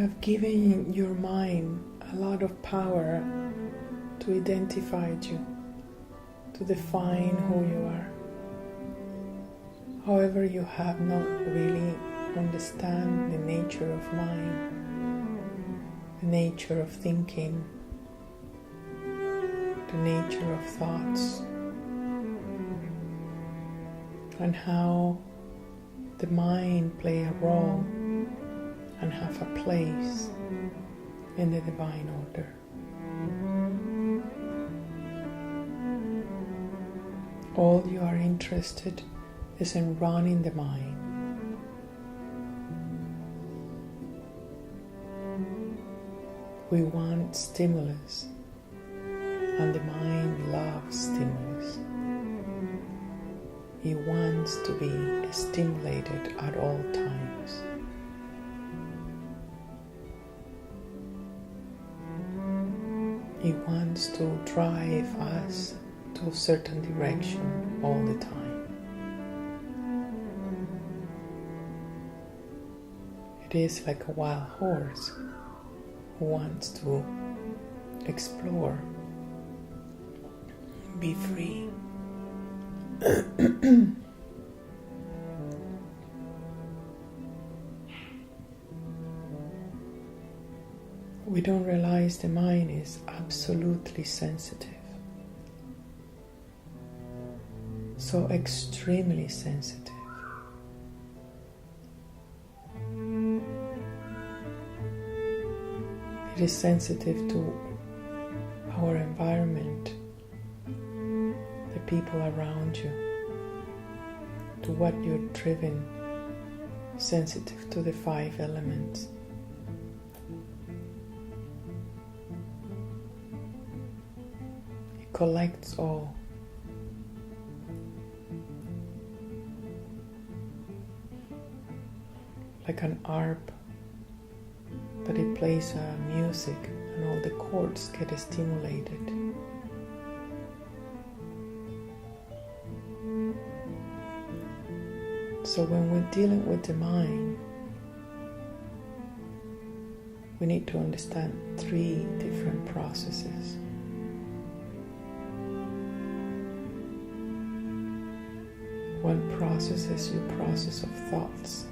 have given your mind a lot of power to identify you, to define who you are. However, you have not really understand the nature of mind, the nature of thinking, the nature of thoughts, and how the mind play a role and have a place in the divine order. All you are interested is in running the mind. We want stimulus, and the mind loves stimulus. It wants to be stimulated at all times. It wants to drive us to a certain direction all the time. It is like a wild horse who wants to explore, be free. We don't realize the mind is absolutely sensitive, so extremely sensitive. It is sensitive to our environment, the people around you, to what you're driven, sensitive to the 5 elements. It collects all. Like an harp, but it plays music and all the chords get stimulated. So when we're dealing with the mind, we need to understand 3 different processes. One process is your process of thoughts.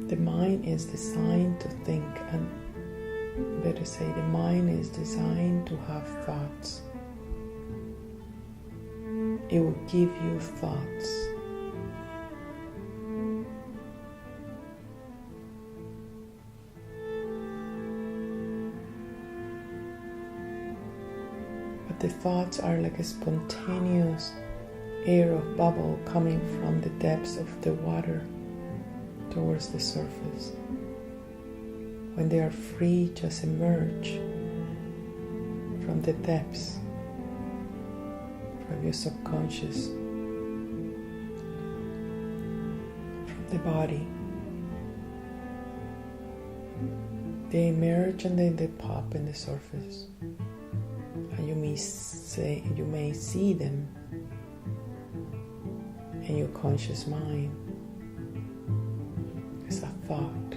The mind is designed to think, and better say, the mind is designed to have thoughts. It will give you thoughts. But the thoughts are like a spontaneous air of bubble coming from the depths of the water towards the surface. When they are free, just emerge from the depths, from your subconscious, from the body. They emerge and then they pop in the surface, and you may see them in your conscious mind as a thought.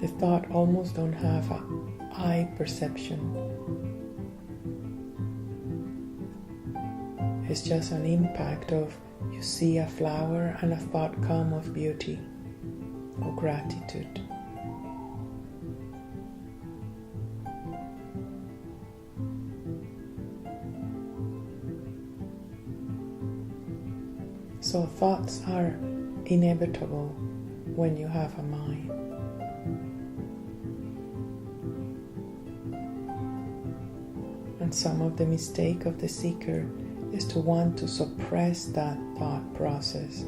The thought almost don't have an eye perception. It's just an impact of you see a flower and a thought come of beauty or gratitude. So thoughts are inevitable when you have a mind. And some of the mistake of the seeker is to want to suppress that thought process.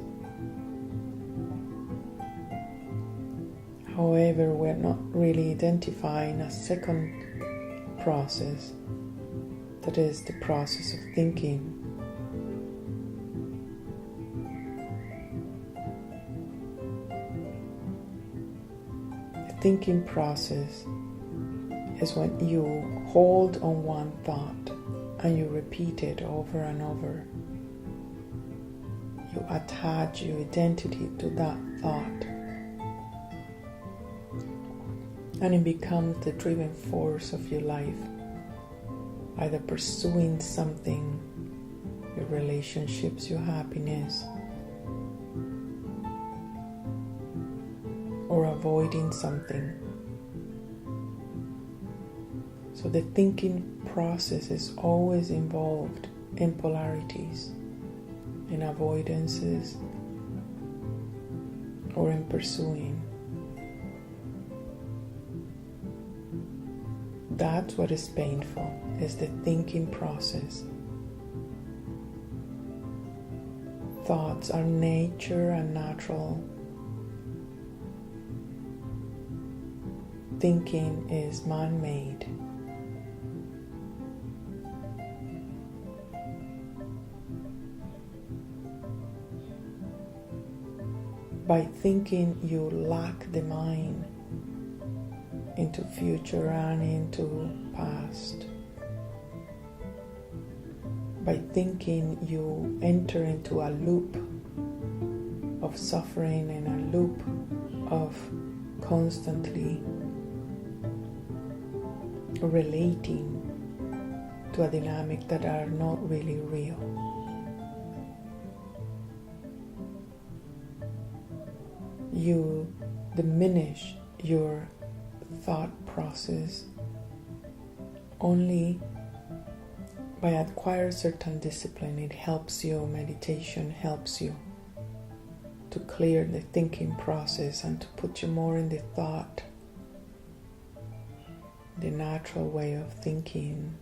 However, we're not really identifying a second process, that is the process of thinking. The thinking process is when you hold on one thought and you repeat it over and over. You attach your identity to that thought, and it becomes the driving force of your life, either pursuing something, your relationships, your happiness, or avoiding something. So the thinking process is always involved in polarities, in avoidances, or in pursuing. That's what is painful, is the thinking process. Thoughts are nature and natural. Thinking is man-made. By thinking, you lock the mind into future and into past. By thinking, you enter into a loop of suffering and a loop of constantly relating to a dynamic that are not really real. You diminish your thought process only by acquiring certain discipline. It helps you, meditation helps you to clear the thinking process and to put you more in the thought, the natural way of thinking.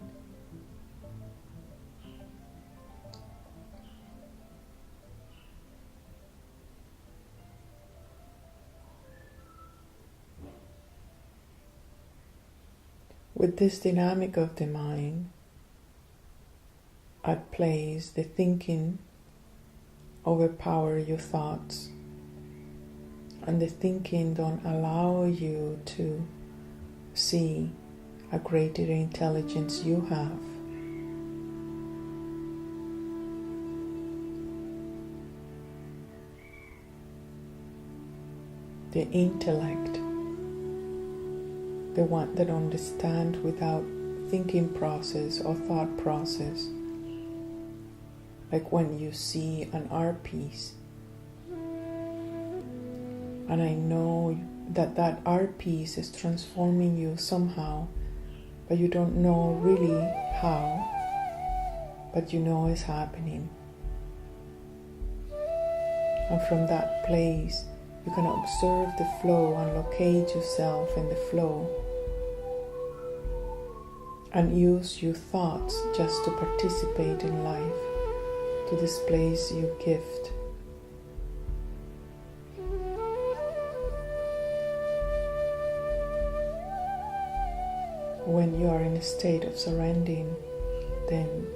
With this dynamic of the mind at place, the thinking overpower your thoughts, and the thinking don't allow you to see a greater intelligence you have. The intellect, the one that understands without thinking process or thought process. Like when you see an art piece, and I know that that art piece is transforming you somehow, but you don't know really how, but you know it's happening. And from that place, you can observe the flow and locate yourself in the flow, and use your thoughts just to participate in life, to display your gift. When you are in a state of surrendering, then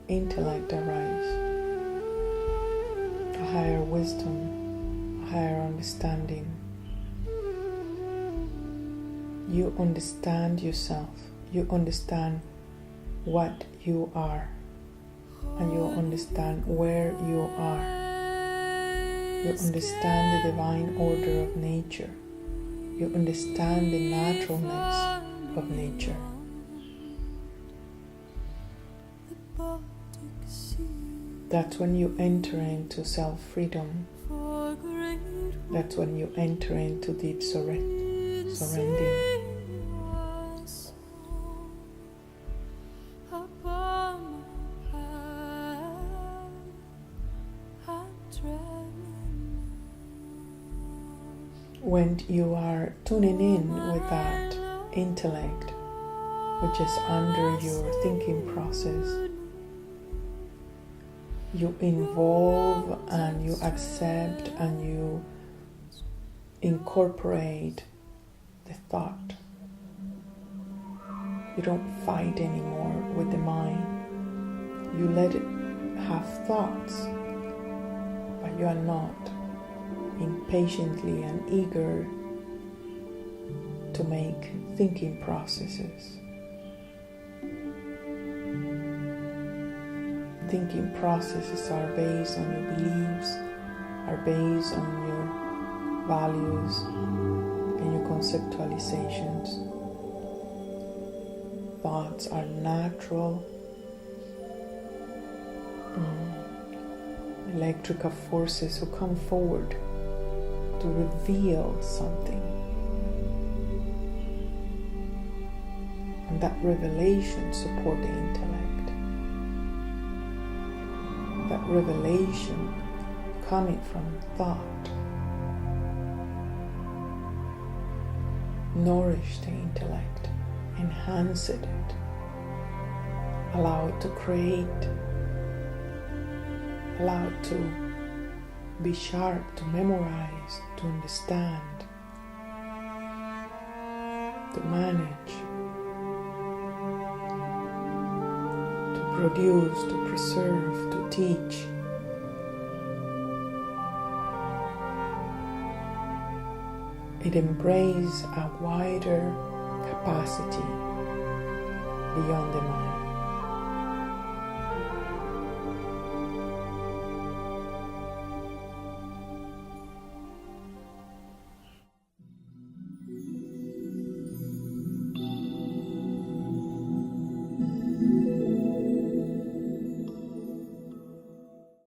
intellect arrives, a higher wisdom, a higher understanding. You understand yourself, you understand what you are, and you understand where you are. You understand the divine order of nature. You understand the naturalness of nature. That's when you enter into self-freedom. That's when you enter into deep surrendering. When you are tuning in with that intellect, which is under your thinking process, you involve and you accept and you incorporate the thought. You don't fight anymore with the mind. You let it have thoughts, but you are not impatiently and eager to make thinking processes. Thinking processes are based on your beliefs, are based on your values and your conceptualizations. Thoughts are natural electrical forces who come forward to reveal something. And that revelation supports the intellect. That revelation coming from thought nourish the intellect, enhance it, allow it to create, allow it to be sharp, to memorize, to understand, to manage, to produce, to preserve, to teach. It embraces a wider capacity beyond the mind.